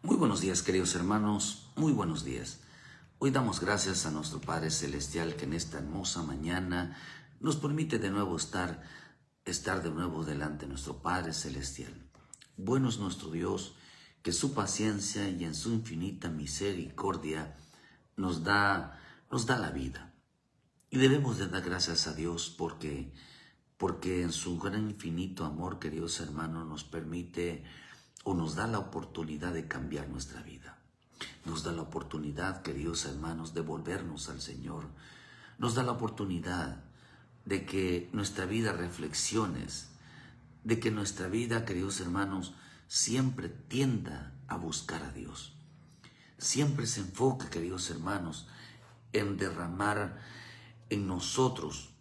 Muy buenos días, queridos hermanos, muy buenos días. Hoy damos gracias a nuestro Padre Celestial que en esta hermosa mañana nos permite de nuevo estar de nuevo delante de nuestro Padre Celestial. Bueno es nuestro Dios, que su paciencia y en su infinita misericordia nos da la vida. Y debemos de dar gracias a Dios porque en su gran infinito amor, queridos hermanos, nos permite o nos da la oportunidad de cambiar nuestra vida. Nos da la oportunidad, queridos hermanos, de volvernos al Señor. Nos da la oportunidad de que nuestra vida reflexiones, de que nuestra vida, queridos hermanos, siempre tienda a buscar a Dios. Siempre se enfoca, queridos hermanos, en derramar en nosotros,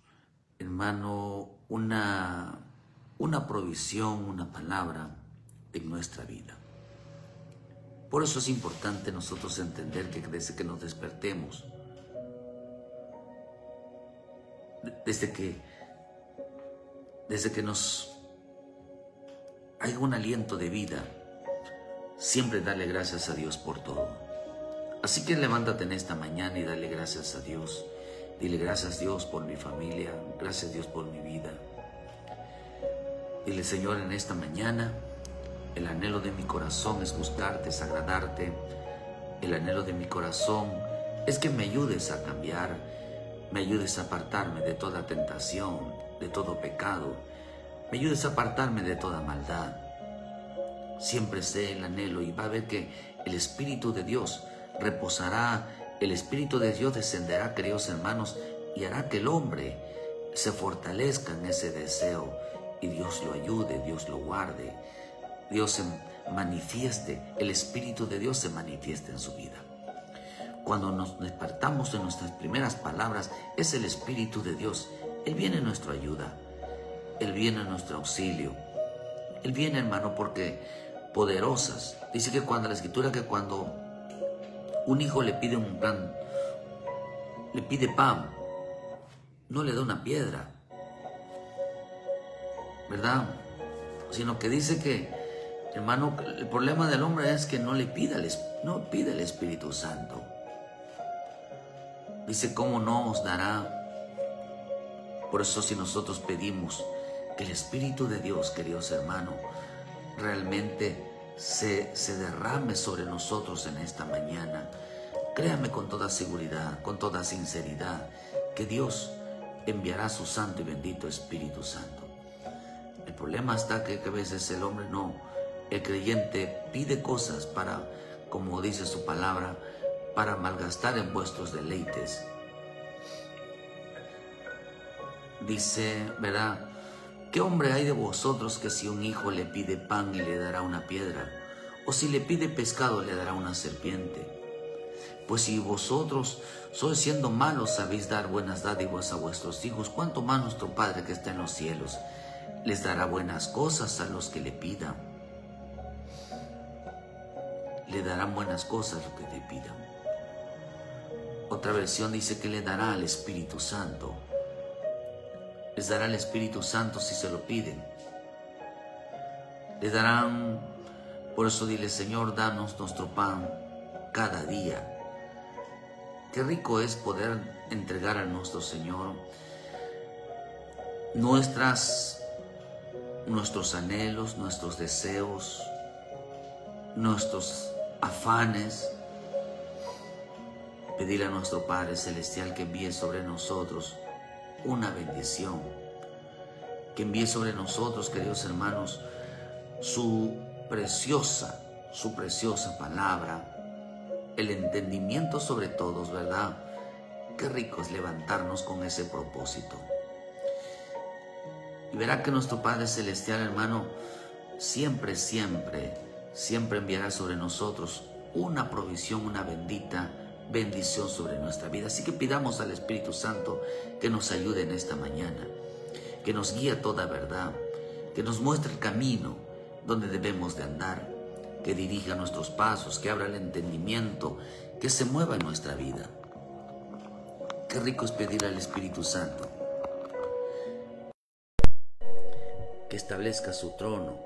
hermano, una provisión, una palabra en nuestra vida. Por eso es importante nosotros entender que desde que nos despertemos, desde que nos hay un aliento de vida, siempre darle gracias a Dios por todo. Así que levántate en esta mañana y dale gracias a Dios. Dile gracias, Dios, por mi familia, gracias, Dios, por mi vida. Dile, Señor, en esta mañana, el anhelo de mi corazón es buscarte, es agradarte. El anhelo de mi corazón es que me ayudes a cambiar, me ayudes a apartarme de toda tentación, de todo pecado, me ayudes a apartarme de toda maldad. Siempre sé el anhelo y va a ver que el Espíritu de Dios reposará, el Espíritu de Dios descenderá, queridos hermanos, y hará que el hombre se fortalezca en ese deseo y Dios lo ayude, Dios lo guarde. Dios se manifieste, el Espíritu de Dios se manifieste en su vida. Cuando nos despertamos de nuestras primeras palabras, es el Espíritu de Dios. Él viene en nuestra ayuda, Él viene en nuestro auxilio. Él viene, hermano, porque poderosas. Dice que cuando la Escritura, que cuando un hijo le pide pan, no le da una piedra, ¿verdad? Sino que dice que, hermano, el problema del hombre es que no pide el Espíritu Santo. Dice, ¿cómo no os dará? Por eso si nosotros pedimos que el Espíritu de Dios, queridos hermanos, realmente se derrame sobre nosotros en esta mañana, créame con toda seguridad, con toda sinceridad, que Dios enviará su santo y bendito Espíritu Santo. El problema está que a veces el hombre el creyente pide cosas para, como dice su palabra, para malgastar en vuestros deleites. Dice, ¿verdad? ¿Qué hombre hay de vosotros que si un hijo le pide pan y le dará una piedra? ¿O si le pide pescado le dará una serpiente? Pues si vosotros sois siendo malos sabéis dar buenas dádivas a vuestros hijos, ¿cuánto más nuestro Padre que está en los cielos les dará buenas cosas a los que le pidan? Le darán buenas cosas a los que le pidan. Otra versión dice que le dará al Espíritu Santo. Les dará el Espíritu Santo si se lo piden. Le darán, por eso dile, Señor, danos nuestro pan cada día. Qué rico es poder entregar a nuestro Señor nuestros anhelos, nuestros deseos, nuestros afanes. Pedirle a nuestro Padre Celestial que envíe sobre nosotros una bendición, que envíe sobre nosotros, queridos hermanos, su preciosa palabra, el entendimiento sobre todos, ¿verdad? Qué rico es levantarnos con ese propósito. Y verá que nuestro Padre Celestial, hermano, siempre enviará sobre nosotros una provisión, una bendita bendición sobre nuestra vida. Así que pidamos al Espíritu Santo que nos ayude en esta mañana, que nos guíe a toda verdad, que nos muestre el camino donde debemos de andar, que dirija nuestros pasos, que abra el entendimiento, que se mueva en nuestra vida. Qué rico es pedir al Espíritu Santo que establezca su trono,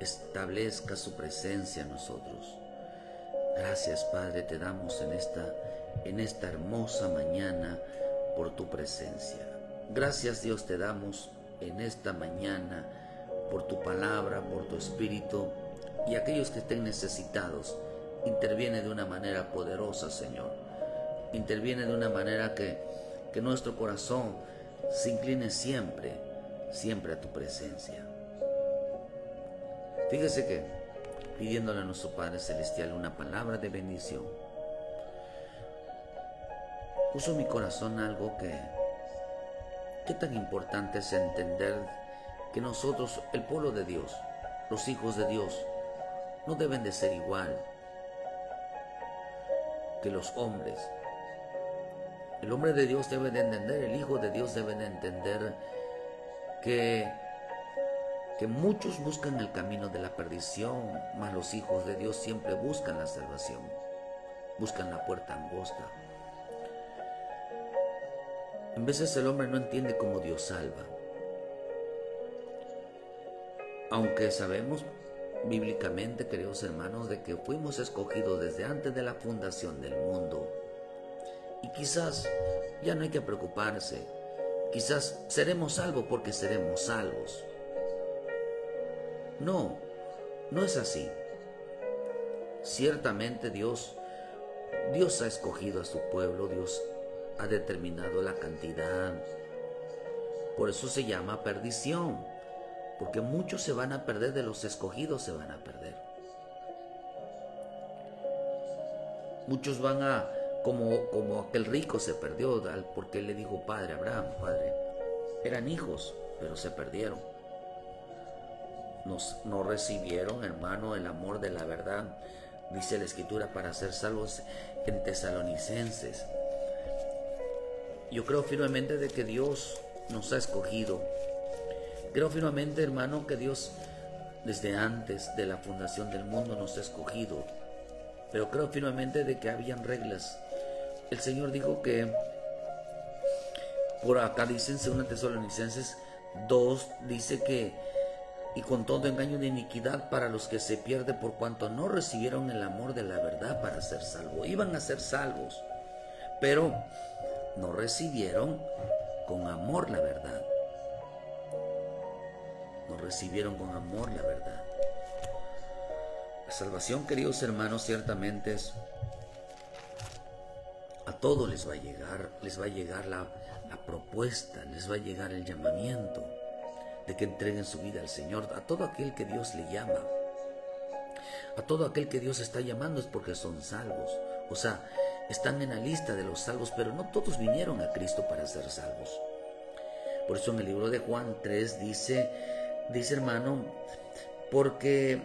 establezca su presencia en nosotros. Gracias, Padre, te damos en esta hermosa mañana por tu presencia. Gracias, Dios, te damos en esta mañana por tu palabra, por tu espíritu, y aquellos que estén necesitados, interviene de una manera poderosa, Señor. Interviene de una manera que nuestro corazón se incline siempre a tu presencia. Fíjese que pidiéndole a nuestro Padre Celestial una palabra de bendición, puso en mi corazón algo que tan importante es entender que nosotros, el pueblo de Dios, los hijos de Dios, no deben de ser igual que los hombres. El hombre de Dios debe de entender, el hijo de Dios debe de entender que muchos buscan el camino de la perdición, mas los hijos de Dios siempre buscan la salvación, buscan la puerta angosta. En veces el hombre no entiende cómo Dios salva, aunque sabemos bíblicamente, queridos hermanos, de que fuimos escogidos desde antes de la fundación del mundo. Y quizás ya no hay que preocuparse, quizás seremos salvos porque seremos salvos. No es así. Ciertamente Dios ha escogido a su pueblo, Dios ha determinado la cantidad. Por eso se llama perdición, porque muchos se van a perder, de los escogidos se van a perder. Muchos van a, como aquel rico se perdió, porque él le dijo, Padre Abraham, Padre, eran hijos, pero se perdieron. No recibieron, hermano, el amor de la verdad, dice la Escritura, para ser salvos en Tesalonicenses. Yo creo firmemente de que Dios nos ha escogido. Creo firmemente, hermano, que Dios desde antes de la fundación del mundo nos ha escogido. Pero creo firmemente de que habían reglas. El Señor dijo que, por acá dicen, según Tesalonicenses 2, dice que, y con todo engaño de iniquidad para los que se pierden, por cuanto no recibieron el amor de la verdad para ser salvos. Iban a ser salvos, pero no recibieron con amor la verdad. No recibieron con amor la verdad. La salvación, queridos hermanos, ciertamente es, a todos les va a llegar la propuesta, les va a llegar el llamamiento de que entreguen su vida al Señor. A todo aquel que Dios le llama, a todo aquel que Dios está llamando, es porque son salvos. O sea, están en la lista de los salvos, pero no todos vinieron a Cristo para ser salvos. Por eso en el libro de Juan 3 dice hermano, porque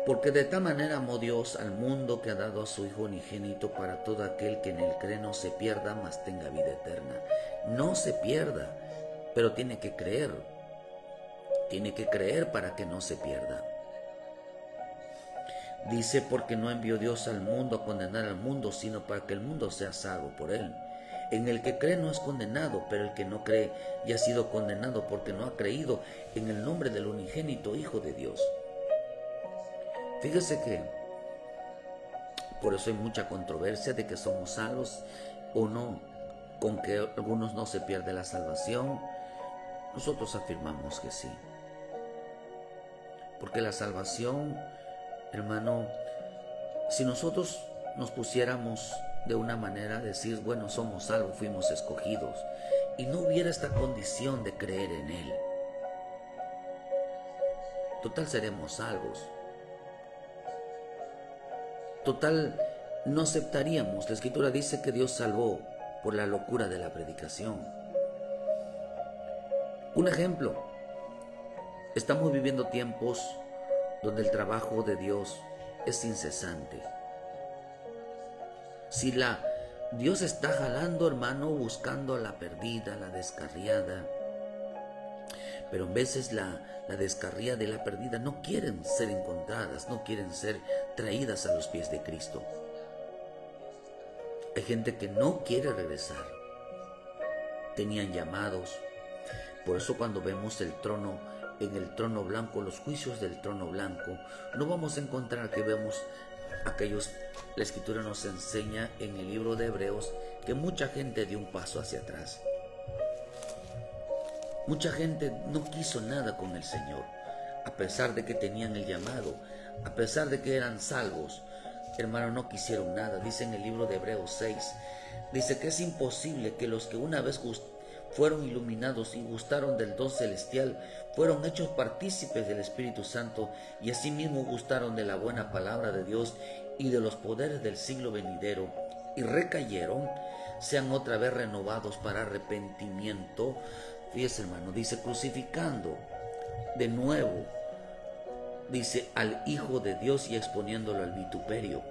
de tal manera amó Dios al mundo que ha dado a su Hijo unigénito, para todo aquel que en él cree no se pierda, mas tenga vida eterna. No se pierda, pero tiene que creer. Tiene que creer para que no se pierda. Dice, porque no envió Dios al mundo a condenar al mundo, sino para que el mundo sea salvo por él. En el que cree no es condenado, pero el que no cree ya ha sido condenado, porque no ha creído en el nombre del unigénito Hijo de Dios. Fíjese que por eso hay mucha controversia de que somos salvos o no, con que algunos no se pierde la salvación. Nosotros afirmamos que sí, porque la salvación, hermano, si nosotros nos pusiéramos de una manera a decir, bueno, somos salvos, fuimos escogidos, y no hubiera esta condición de creer en Él, total seremos salvos. Total, no aceptaríamos. La Escritura dice que Dios salvó por la locura de la predicación. Un ejemplo, estamos viviendo tiempos donde el trabajo de Dios es incesante. Si Dios está jalando, hermano, buscando a la perdida, la descarriada, pero en veces la descarriada y la perdida no quieren ser encontradas, no quieren ser traídas a los pies de Cristo. Hay gente que no quiere regresar. Tenían llamados. Por eso cuando vemos el trono, en el trono blanco, los juicios del trono blanco, no vamos a encontrar que vemos La Escritura nos enseña en el libro de Hebreos que mucha gente dio un paso hacia atrás. Mucha gente no quiso nada con el Señor, a pesar de que tenían el llamado, a pesar de que eran salvos. Hermano, no quisieron nada. Dice en el libro de Hebreos 6, dice que es imposible que los que una vez fueron iluminados y gustaron del don celestial, fueron hechos partícipes del Espíritu Santo y asimismo gustaron de la buena palabra de Dios y de los poderes del siglo venidero, y recayeron, sean otra vez renovados para arrepentimiento. Fíjese, hermano, dice crucificando de nuevo, dice, al Hijo de Dios y exponiéndolo al vituperio.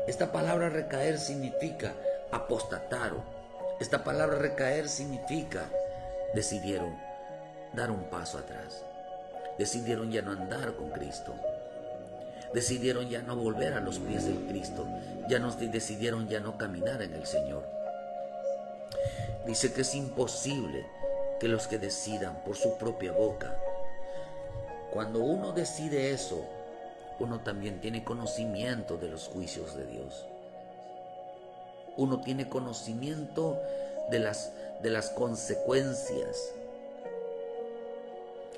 Esta palabra recaer significa apostatar. Esta palabra recaer significa decidieron dar un paso atrás. Decidieron ya no andar con Cristo. Decidieron ya no volver a los pies del Cristo. Decidieron ya no caminar en el Señor. Dice que es imposible que los que decidan por su propia boca. Cuando uno decide eso, uno también tiene conocimiento de los juicios de Dios. Uno tiene conocimiento de las consecuencias.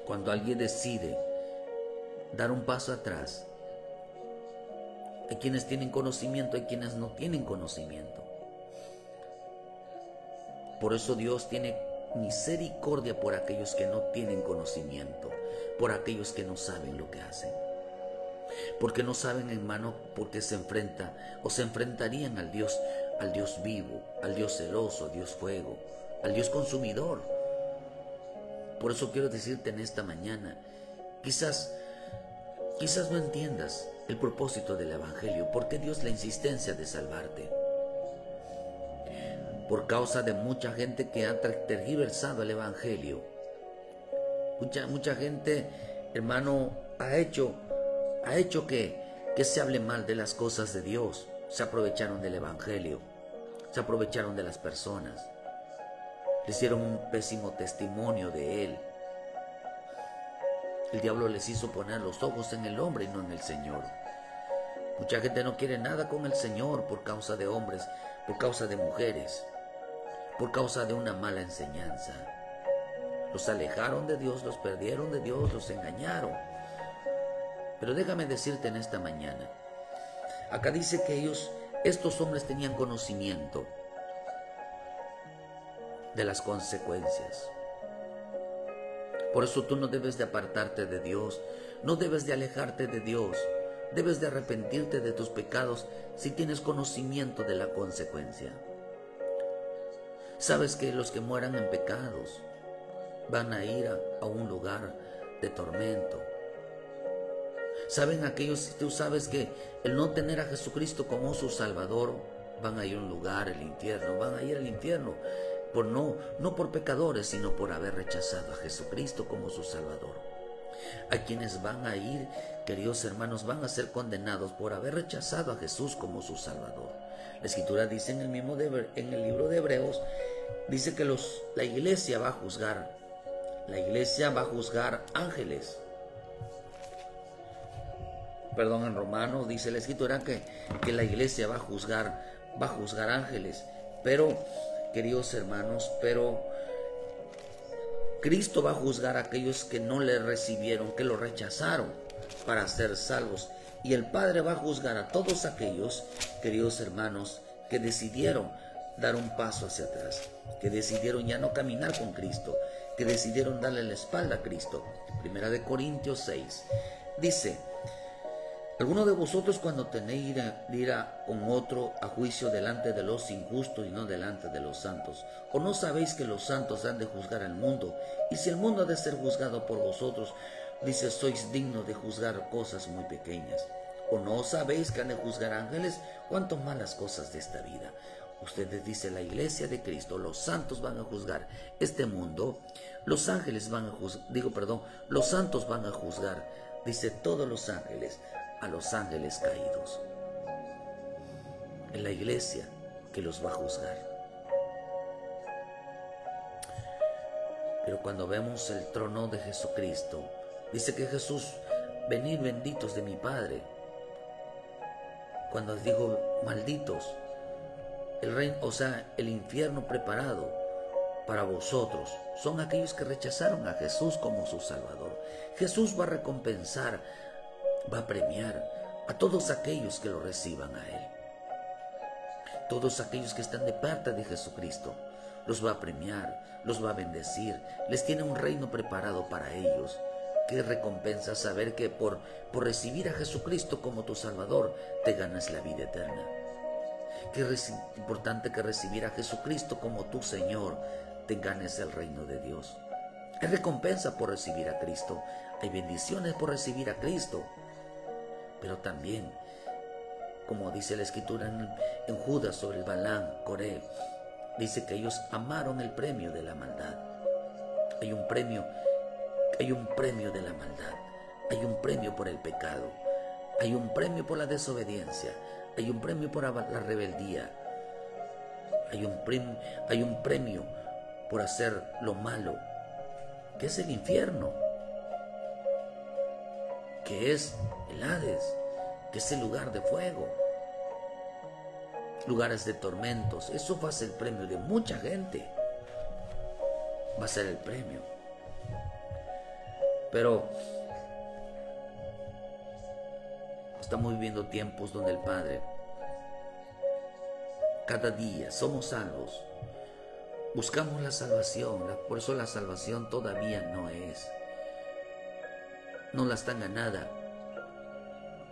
Cuando alguien decide dar un paso atrás, hay quienes tienen conocimiento, hay quienes no tienen conocimiento. Por eso Dios tiene misericordia por aquellos que no tienen conocimiento, por aquellos que no saben lo que hacen. Porque no saben, hermano, porque se enfrentarían al Dios vivo, al Dios celoso, al Dios fuego, al Dios consumidor. Por eso quiero decirte en esta mañana, quizás no entiendas el propósito del Evangelio. ¿Por qué Dios la insistencia de salvarte? Por causa de mucha gente que ha tergiversado el Evangelio. Mucha gente, hermano, ha hecho que se hable mal de las cosas de Dios. Se aprovecharon del Evangelio, se aprovecharon de las personas, le hicieron un pésimo testimonio de Él. El diablo les hizo poner los ojos en el hombre y no en el Señor. Mucha gente no quiere nada con el Señor por causa de hombres, por causa de mujeres, por causa de una mala enseñanza. Los alejaron de Dios, los perdieron de Dios, los engañaron. Pero déjame decirte en esta mañana, acá dice que estos hombres tenían conocimiento de las consecuencias. Por eso tú no debes de apartarte de Dios, no debes de alejarte de Dios, debes de arrepentirte de tus pecados si tienes conocimiento de la consecuencia. Sabes que los que mueran en pecados van a ir a un lugar de tormento. Saben aquellos, tú sabes que el no tener a Jesucristo como su Salvador, van a ir a un lugar, el infierno, van a ir al infierno, no por pecadores, sino por haber rechazado a Jesucristo como su Salvador. A quienes van a ir, queridos hermanos, van a ser condenados por haber rechazado a Jesús como su Salvador. La Escritura dice en el libro de Hebreos, dice que la iglesia va a juzgar. La iglesia va a juzgar ángeles. Perdón, en Romanos dice la Escritura que la iglesia va a juzgar ángeles. Pero, queridos hermanos, Cristo va a juzgar a aquellos que no le recibieron, que lo rechazaron para ser salvos. Y el Padre va a juzgar a todos aquellos, queridos hermanos, que decidieron dar un paso hacia atrás, que decidieron ya no caminar con Cristo, que decidieron darle la espalda a Cristo. Primera de Corintios 6 dice: ¿alguno de vosotros cuando tenéis ira con otro a juicio delante de los injustos y no delante de los santos? ¿O no sabéis que los santos han de juzgar al mundo? Y si el mundo ha de ser juzgado por vosotros, dice, sois dignos de juzgar cosas muy pequeñas. ¿O no sabéis que han de juzgar ángeles? ¿Cuánto más las cosas de esta vida? Ustedes, dice la iglesia de Cristo, los santos van a juzgar este mundo, los ángeles van a juzgar, los santos van a juzgar, dice, todos los ángeles, a los ángeles caídos. En la iglesia que los va a juzgar. Pero cuando vemos el trono de Jesucristo, dice que Jesús, venid benditos de mi Padre, cuando digo malditos, el reino, o sea, el infierno preparado para vosotros, son aquellos que rechazaron a Jesús como su Salvador. Jesús va a recompensar, va a premiar a todos aquellos que lo reciban a Él. Todos aquellos que están de parte de Jesucristo, los va a premiar, los va a bendecir, les tiene un reino preparado para ellos. Qué recompensa saber que por recibir a Jesucristo como tu Salvador, te ganas la vida eterna. Qué importante que recibir a Jesucristo como tu Señor, te ganes el reino de Dios. Hay recompensa por recibir a Cristo, hay bendiciones por recibir a Cristo, pero también, como dice la Escritura en Judas sobre el Balaam, Coré, dice que ellos amaron el premio de la maldad. Hay un premio de la maldad, hay un premio por el pecado, hay un premio por la desobediencia, hay un premio por la rebeldía, hay un premio por hacer lo malo, que es el infierno, que es el Hades, que es el lugar de fuego, lugares de tormentos. Eso va a ser el premio de mucha gente, va a ser el premio. Pero estamos viviendo tiempos donde el Padre, cada día somos salvos, buscamos la salvación, por eso la salvación todavía no la está ganada.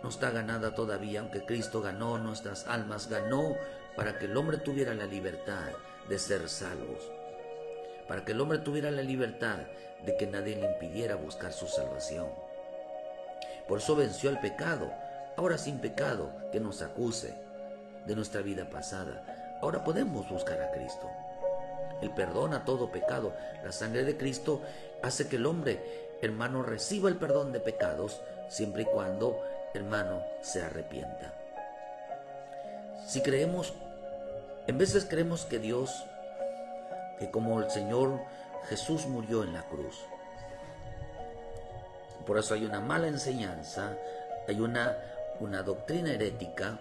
No está ganada todavía, aunque Cristo ganó nuestras almas, ganó para que el hombre tuviera la libertad de ser salvos, para que el hombre tuviera la libertad de que nadie le impidiera buscar su salvación. Por eso venció al pecado, ahora sin pecado que nos acuse de nuestra vida pasada. Ahora podemos buscar a Cristo. Él perdona todo pecado. La sangre de Cristo hace que el hombre, hermano, reciba el perdón de pecados siempre y cuando, hermano, se arrepienta. Si creemos, en veces creemos que Dios, que como el Señor Jesús murió en la cruz, por eso hay una mala enseñanza, hay una doctrina herética,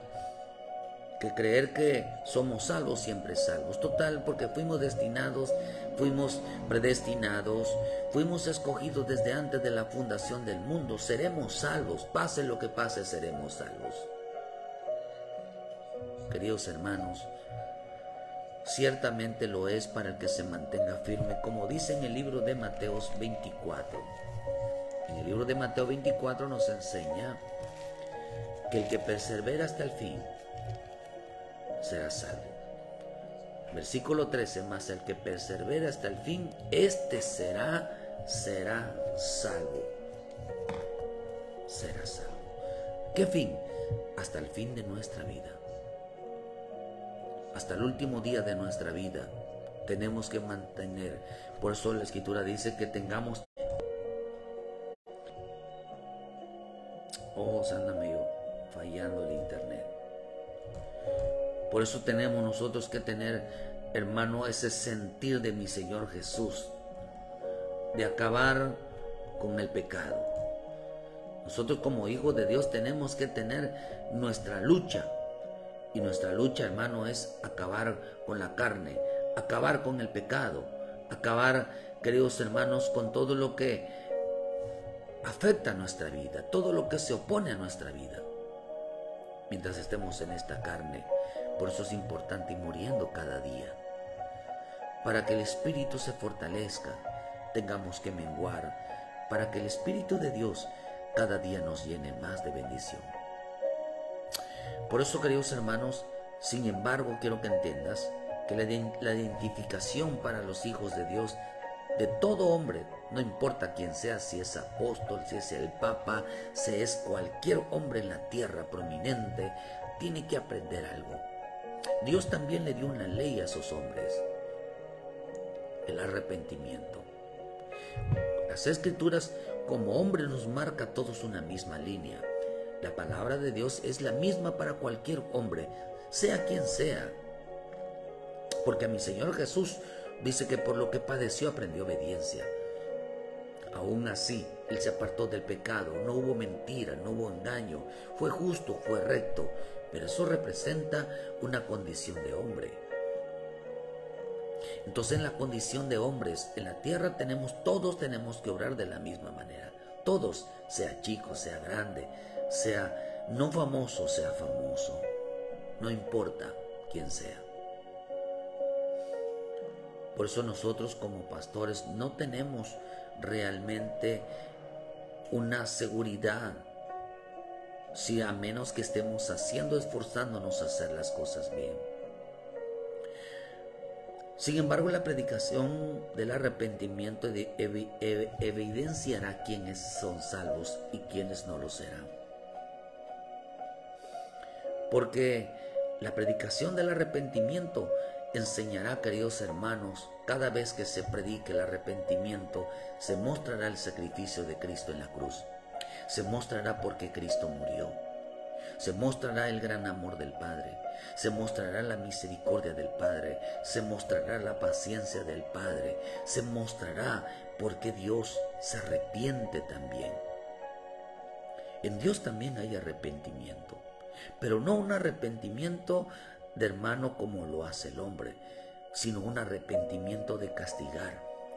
que creer que somos salvos siempre salvos. Total, porque fuimos destinados, fuimos predestinados, fuimos escogidos desde antes de la fundación del mundo. Seremos salvos, pase lo que pase, seremos salvos. Queridos hermanos, ciertamente lo es para el que se mantenga firme, como dice en el libro de Mateo 24. En el libro de Mateo 24 nos enseña que el que persevera hasta el fin será salvo. Versículo 13, más el que persevera hasta el fin, este será salvo. Será salvo. ¿Qué fin? Hasta el fin de nuestra vida. Hasta el último día de nuestra vida tenemos que mantener. Por eso la Escritura dice que tengamos... se anda medio fallando el internet. Por eso tenemos nosotros que tener, hermano, ese sentir de mi Señor Jesús, de acabar con el pecado. Nosotros como hijos de Dios tenemos que tener nuestra lucha. Y nuestra lucha, hermano, es acabar con la carne, acabar con el pecado, acabar, queridos hermanos, con todo lo que afecta a nuestra vida, todo lo que se opone a nuestra vida, mientras estemos en esta carne. Por eso es importante ir muriendo cada día. Para que el Espíritu se fortalezca, tengamos que menguar, para que el Espíritu de Dios cada día nos llene más de bendición. Por eso, queridos hermanos, sin embargo, quiero que entiendas que la identificación para los hijos de Dios, de todo hombre, no importa quién sea, si es apóstol, si es el Papa, si es cualquier hombre en la tierra prominente, tiene que aprender algo. Dios también le dio una ley a sus hombres: el arrepentimiento. Las Escrituras como hombre nos marca a todos una misma línea. La palabra de Dios es la misma para cualquier hombre, sea quien sea. Porque a mi Señor Jesús dice que por lo que padeció aprendió obediencia. Aún así, Él se apartó del pecado, no hubo mentira, no hubo engaño, fue justo, fue recto, pero eso representa una condición de hombre. Entonces en la condición de hombres en la tierra todos tenemos que obrar de la misma manera. Todos, sea chico, sea grande, sea no famoso, sea famoso, no importa quién sea. Por eso nosotros como pastores no tenemos realmente una seguridad, si a menos que estemos esforzándonos a hacer las cosas bien. Sin embargo, la predicación del arrepentimiento evidenciará quiénes son salvos y quiénes no lo serán. Porque la predicación del arrepentimiento enseñará, queridos hermanos, cada vez que se predique el arrepentimiento, se mostrará el sacrificio de Cristo en la cruz. Se mostrará por qué Cristo murió. Se mostrará el gran amor del Padre. Se mostrará la misericordia del Padre. Se mostrará la paciencia del Padre. Se mostrará por qué Dios se arrepiente también. En Dios también hay arrepentimiento, pero no un arrepentimiento de hermano como lo hace el hombre, sino un arrepentimiento de castigar,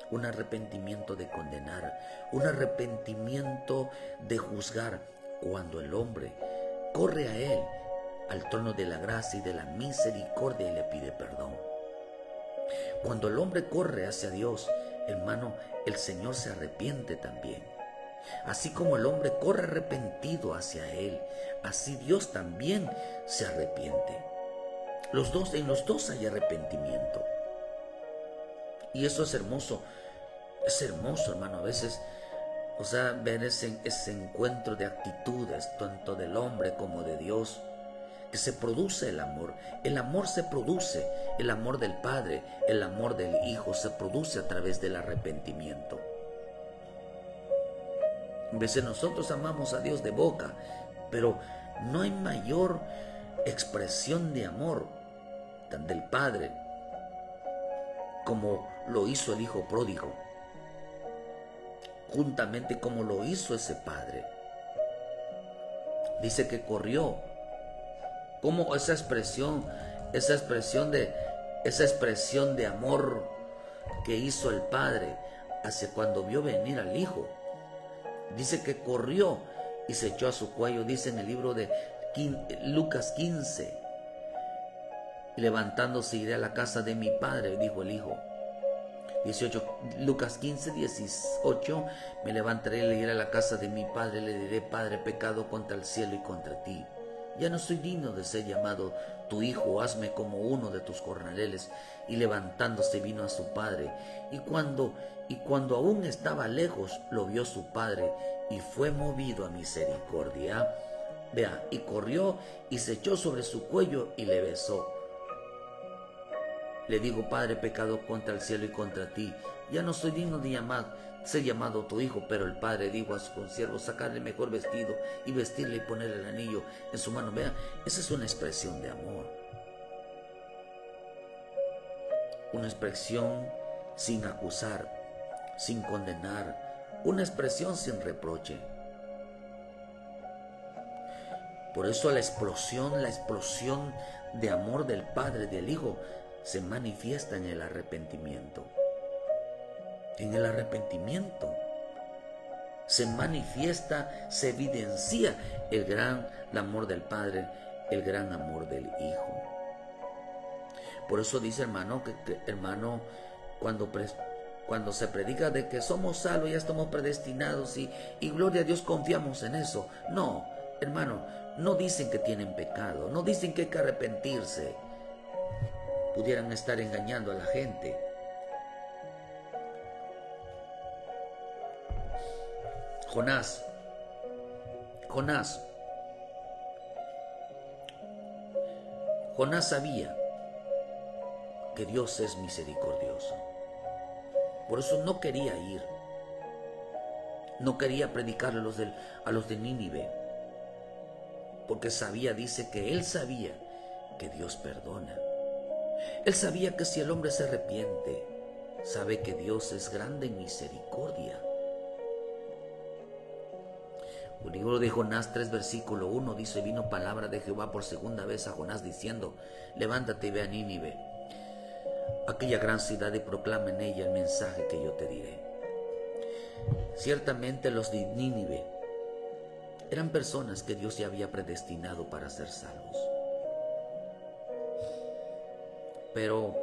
un arrepentimiento de condenar, un arrepentimiento de juzgar, cuando el hombre corre a Él, al trono de la gracia y de la misericordia, y le pide perdón. Cuando el hombre corre hacia Dios, hermano, el Señor se arrepiente también. Así como el hombre corre arrepentido hacia Él, así Dios también se arrepiente. En los dos hay arrepentimiento. Y eso es hermoso. Es hermoso, hermano, a veces, ver ese encuentro de actitudes, tanto del hombre como de Dios, que se produce el amor. El amor se produce, el amor del Padre, el amor del Hijo se produce a través del arrepentimiento. A veces nosotros amamos a Dios de boca, pero no hay mayor expresión de amor del Padre como lo hizo el Hijo pródigo, juntamente como lo hizo ese Padre. Dice que corrió, como esa expresión de amor que hizo el Padre hacia cuando vio venir al Hijo. Dice que corrió y se echó a su cuello. Dice en el libro de Lucas 15, levantándose iré a la casa de mi padre, dijo el Hijo. 18, Lucas 15, 18, me levantaré y iré a la casa de mi padre, le diré: Padre, pecado contra el cielo y contra ti. Ya no soy digno de ser llamado tu hijo, hazme como uno de tus jornaleles. Y levantándose vino a su padre. Y cuando aún estaba lejos, lo vio su padre y fue movido a misericordia. Vea, y corrió y se echó sobre su cuello y le besó. Le digo: Padre, pecado contra el cielo y contra ti. Ya no soy digno de ser llamado tu hijo. Pero el padre dijo a su consiervo: sacarle el mejor vestido y vestirle y ponerle el anillo en su mano. Vea, esa es una expresión de amor. Una expresión sin acusar, sin condenar, una expresión sin reproche. Por eso la explosión de amor del Padre y del Hijo se manifiesta en el arrepentimiento. En el arrepentimiento se manifiesta, se evidencia el gran amor del Padre, el gran amor del Hijo. Por eso dice, hermano, hermano, cuando se predica de que somos salvos, ya estamos predestinados y gloria a Dios, confiamos en eso. No, hermano, no dicen que tienen pecado, no dicen que hay que arrepentirse. Pudieran estar engañando a la gente. Jonás sabía que Dios es misericordioso. Por eso no quería ir. No quería predicar a los de Nínive. Porque dice que él sabía que Dios perdona. Él sabía que si el hombre se arrepiente, sabe que Dios es grande en misericordia. El libro de Jonás 3, versículo 1 dice: vino palabra de Jehová por segunda vez a Jonás diciendo: levántate y ve a Nínive, aquella gran ciudad, y proclama en ella el mensaje que yo te diré. Ciertamente los de Nínive eran personas que Dios ya había predestinado para ser salvos. Pero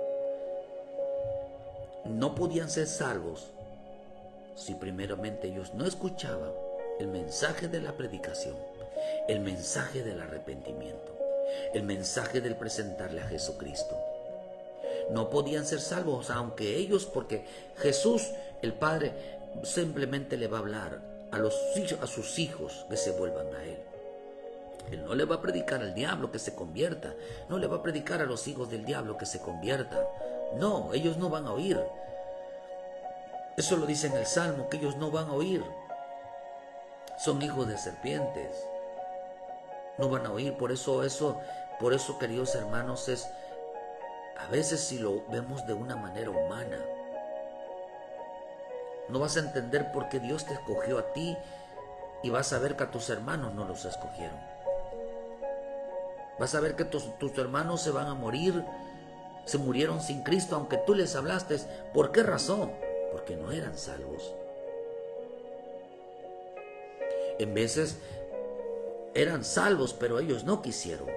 no podían ser salvos si primeramente ellos no escuchaban el mensaje de la predicación, el mensaje del arrepentimiento, el mensaje del presentarle a Jesucristo. No podían ser salvos, aunque ellos, porque Jesús, el Padre, simplemente le va a hablar a sus hijos que se vuelvan a Él. Él no le va a predicar al diablo que se convierta, no le va a predicar a los hijos del diablo que se conviertan. No, ellos no van a oír. Eso lo dice en el Salmo, que ellos no van a oír. Son hijos de serpientes. No van a oír. Por eso, queridos hermanos, a veces si lo vemos de una manera humana, no vas a entender por qué Dios te escogió a ti y vas a ver que a tus hermanos no los escogieron. Vas a ver que tus hermanos se van a morir, se murieron sin Cristo, aunque tú les hablaste. ¿Por qué razón? Porque no eran salvos. En veces eran salvos, pero ellos no quisieron.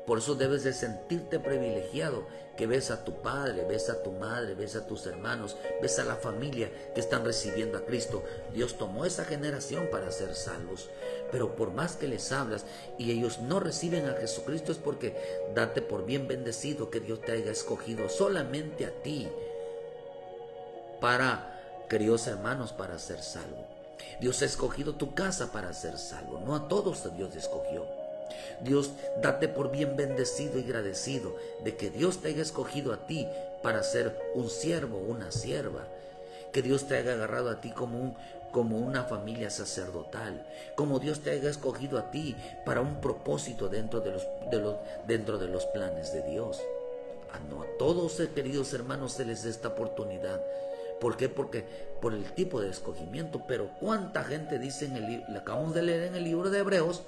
Por eso debes de sentirte privilegiado, que ves a tu padre, ves a tu madre, ves a tus hermanos, ves a la familia que están recibiendo a Cristo. Dios tomó esa generación para ser salvos. Pero por más que les hablas y ellos no reciben a Jesucristo, es porque date por bien bendecido que Dios te haya escogido solamente a ti para, queridos hermanos, para ser salvo. Dios ha escogido tu casa para ser salvo. No a todos Dios escogió. Dios, date por bien bendecido y agradecido de que Dios te haya escogido a ti para ser un siervo, una sierva. Que Dios te haya agarrado a ti como una familia sacerdotal. Como Dios te haya escogido a ti para un propósito dentro de los planes de Dios. No a todos, queridos hermanos, se les da esta oportunidad. ¿Por qué? Porque por el tipo de escogimiento. Pero ¿cuánta gente dice le acabamos de leer en el libro de Hebreos?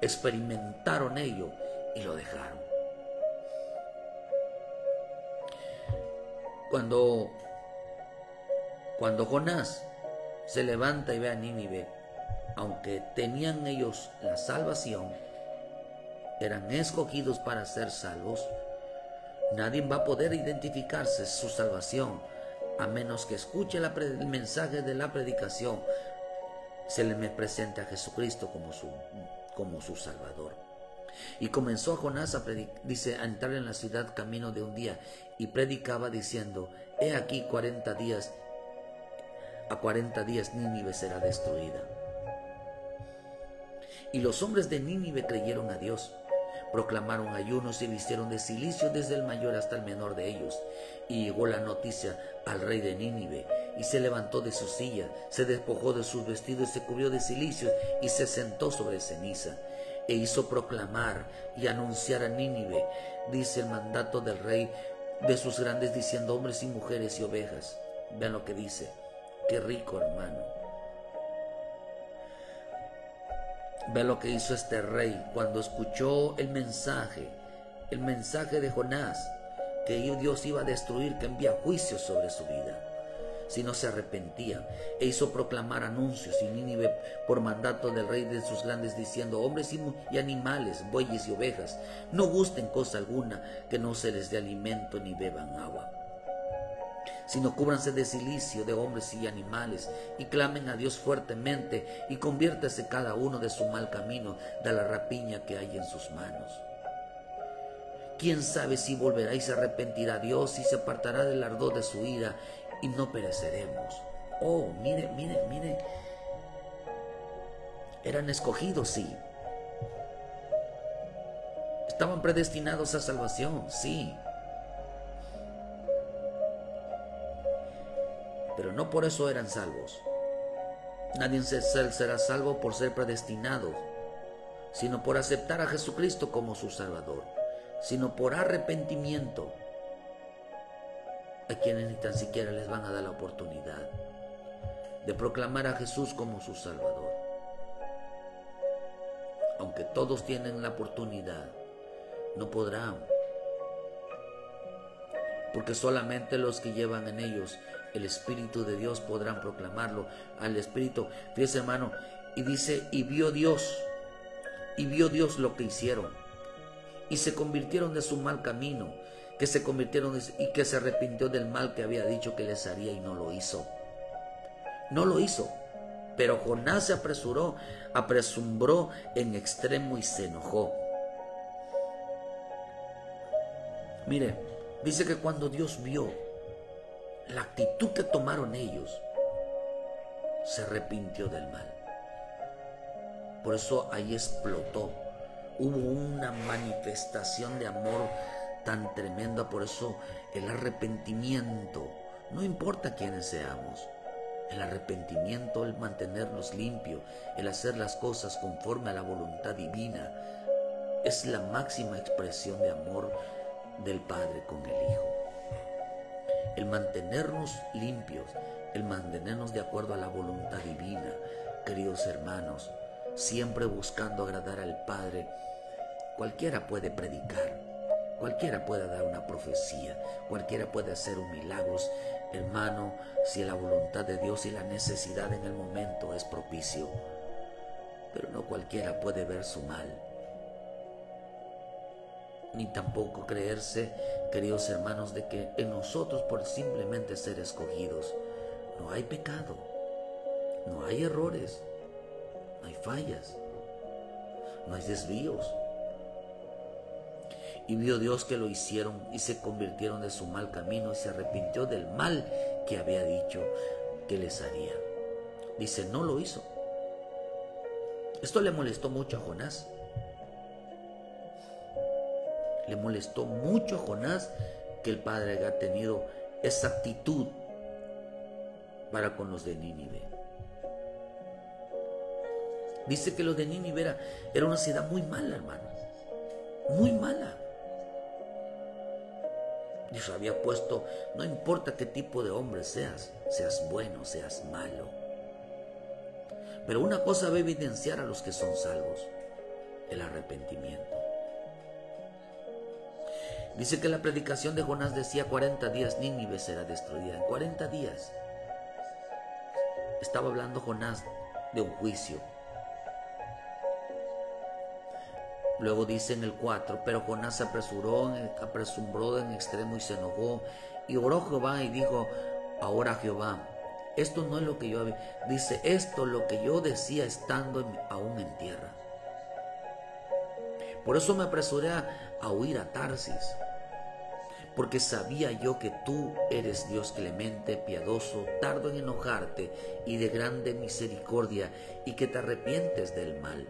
Experimentaron ello y lo dejaron. Cuando Jonás se levanta y ve a Nínive, aunque tenían ellos la salvación, eran escogidos para ser salvos, nadie va a poder identificarse su salvación a menos que escuche el mensaje de la predicación, se le presente a Jesucristo como su Salvador. Y comenzó a Jonás a entrar en la ciudad camino de un día, y predicaba diciendo: he aquí 40 días, a 40 días Nínive será destruida. Y los hombres de Nínive creyeron a Dios, proclamaron ayunos y vistieron de cilicio desde el mayor hasta el menor de ellos. Y llegó la noticia al rey de Nínive, y se levantó de su silla, se despojó de sus vestidos, se cubrió de cilicio y se sentó sobre ceniza, e hizo proclamar y anunciar a Nínive, dice el mandato del rey, de sus grandes, diciendo: hombres y mujeres y ovejas. Vean lo que dice. Qué rico, hermano. Vean lo que hizo este rey cuando escuchó el mensaje de Jonás, que Dios iba a destruir, que envía juicio sobre su vida si no se arrepentía, e hizo proclamar anuncios y Nínive, por mandato del rey, de sus grandes, diciendo: hombres y animales, bueyes y ovejas, no gusten cosa alguna, que no se les dé alimento ni beban agua, sino cúbranse de cilicio de hombres y animales, y clamen a Dios fuertemente, y conviértase cada uno de su mal camino, de la rapiña que hay en sus manos. ¿Quién sabe si volverá y se arrepentirá Dios y se apartará del ardor de su ira, y no pereceremos? Oh, mire. Eran escogidos, sí. Estaban predestinados a salvación, sí. Pero no por eso eran salvos. Nadie será salvo por ser predestinado, sino por aceptar a Jesucristo como su Salvador, sino por arrepentimiento. A quienes ni tan siquiera les van a dar la oportunidad. de proclamar a Jesús como su Salvador. Aunque todos tienen la oportunidad, no podrán, porque solamente los que llevan en ellos el Espíritu de Dios podrán proclamarlo al Espíritu. Fíjese, hermano, y dice, y vio Dios lo que hicieron, y se convirtieron de su mal camino, que se convirtieron y que se arrepintió del mal que había dicho que les haría, y no lo hizo. No lo hizo. Pero Jonás se apresuró en extremo y se enojó. Mire, dice que cuando Dios vio la actitud que tomaron ellos, se arrepintió del mal. Por eso ahí explotó. Hubo una manifestación de amor tan tremenda. Por eso el arrepentimiento, no importa quiénes seamos, el arrepentimiento, el mantenernos limpios, el hacer las cosas conforme a la voluntad divina, es la máxima expresión de amor del Padre con el Hijo. El mantenernos limpios, el mantenernos de acuerdo a la voluntad divina, queridos hermanos, siempre buscando agradar al Padre. Cualquiera puede predicar, cualquiera puede dar una profecía, cualquiera puede hacer un milagro, hermano, si la voluntad de Dios y la necesidad en el momento es propicio. Pero no cualquiera puede ver su mal, ni tampoco creerse, queridos hermanos, de que en nosotros, por simplemente ser escogidos, no hay pecado, no hay errores, no hay fallas, no hay desvíos. Y vio Dios que lo hicieron y se convirtieron de su mal camino y se arrepintió del mal que había dicho que les haría. Dice, no lo hizo. Esto le molestó mucho a Jonás. Le molestó mucho a Jonás que el Padre haya tenido esa actitud para con los de Nínive. Dice que los de Nínive era una ciudad muy mala, hermano. Muy mala. Dios había puesto, no importa qué tipo de hombre seas bueno, seas malo. Pero una cosa va a evidenciar a los que son salvos, el arrepentimiento. Dice que la predicación de Jonás decía 40 días Nínive será destruida. En 40 días estaba hablando Jonás de un juicio. Luego dice en el 4, pero Jonás se apresuró en extremo y se enojó. Y oró Jehová y dijo, ahora Jehová, esto no es lo que yo había. Dice, esto es lo que yo decía estando aún en tierra. Por eso me apresuré a huir a Tarsis, porque sabía yo que tú eres Dios clemente, piadoso, tardo en enojarte y de grande misericordia, y que te arrepientes del mal.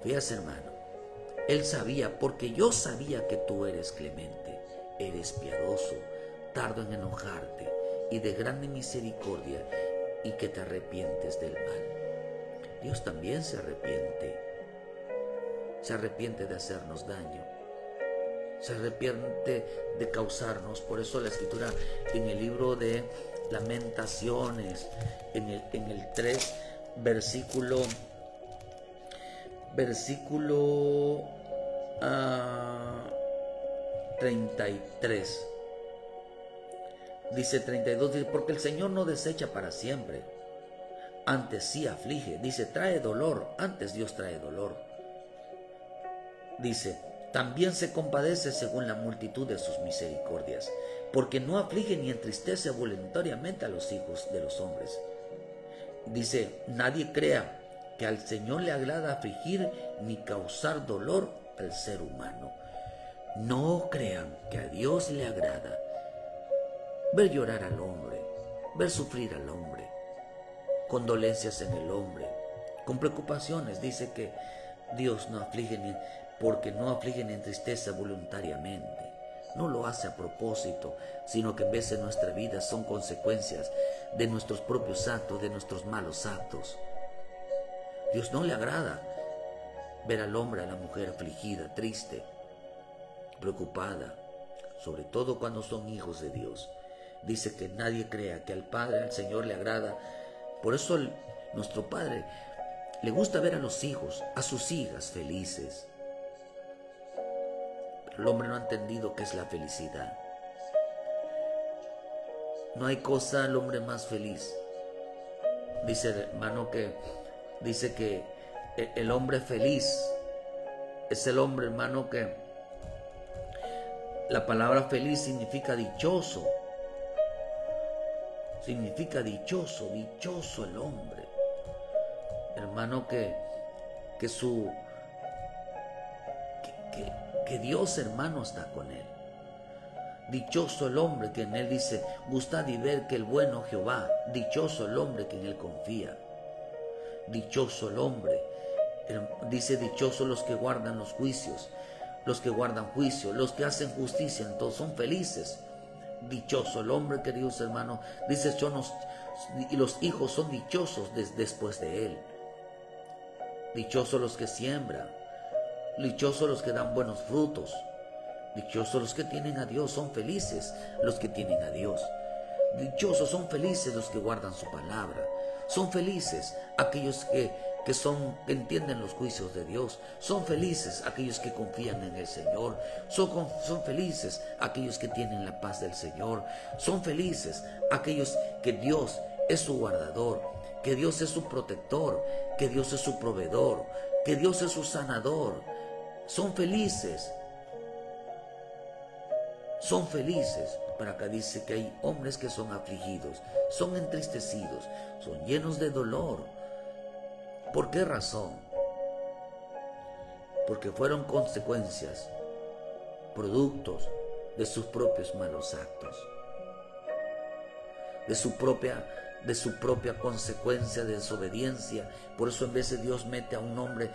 Fíjate, hermano, él sabía, porque yo sabía que tú eres clemente, eres piadoso, tardo en enojarte y de grande misericordia, y que te arrepientes del mal. Dios también se arrepiente de hacernos daño, se arrepiente de causarnos. Por eso la Escritura en el libro de Lamentaciones, en el 3, versículo 33, dice 32, dice, porque el Señor no desecha para siempre, antes sí aflige. Dice, trae dolor, antes Dios trae dolor. Dice, también se compadece según la multitud de sus misericordias, porque no aflige ni entristece voluntariamente a los hijos de los hombres. Dice, nadie crea que al Señor le agrada afligir ni causar dolor al ser humano. No crean que a Dios le agrada ver llorar al hombre, ver sufrir al hombre, con dolencias en el hombre, con preocupaciones. Dice que Dios no aflige porque no aflige ni entristece voluntariamente. No lo hace a propósito, sino que en vez de nuestra vida son consecuencias de nuestros propios actos, de nuestros malos actos. Dios no le agrada ver al hombre, a la mujer afligida, triste, preocupada, sobre todo cuando son hijos de Dios. dice que nadie crea que al Padre, al Señor le agrada. Por eso nuestro Padre le gusta ver a los hijos, a sus hijas felices. Pero el hombre no ha entendido qué es la felicidad. No hay cosa al hombre más feliz. Dice el hermano que el hombre feliz es el hombre, hermano, que la palabra feliz significa dichoso. Significa dichoso, dichoso el hombre. Hermano, que Dios, hermano, está con él. Dichoso el hombre que en él dice, gustad y ver que el bueno Jehová. Dichoso el hombre que en él confía. Dichoso el hombre. Dice, dichosos los que guardan los juicios, los que guardan juicio, los que hacen justicia, entonces son felices. Dichoso el hombre, queridos hermanos. Dice, y los hijos son dichosos después de él. Dichosos los que siembran. Dichosos los que dan buenos frutos. Dichosos los que tienen a Dios, son felices los que tienen a Dios. Dichosos, son felices los que guardan su palabra. Son felices aquellos que entienden los juicios de Dios. Son felices aquellos que confían en el Señor. Son felices aquellos que tienen la paz del Señor. Son felices aquellos que Dios es su guardador, que Dios es su protector, que Dios es su proveedor, que Dios es su sanador. Son felices. Son felices. Pero acá dice que hay hombres que son afligidos, son entristecidos, son llenos de dolor. ¿Por qué razón? Porque fueron consecuencias, productos de sus propios malos actos, de su propia consecuencia de desobediencia. Por eso en vez de Dios mete a un hombre,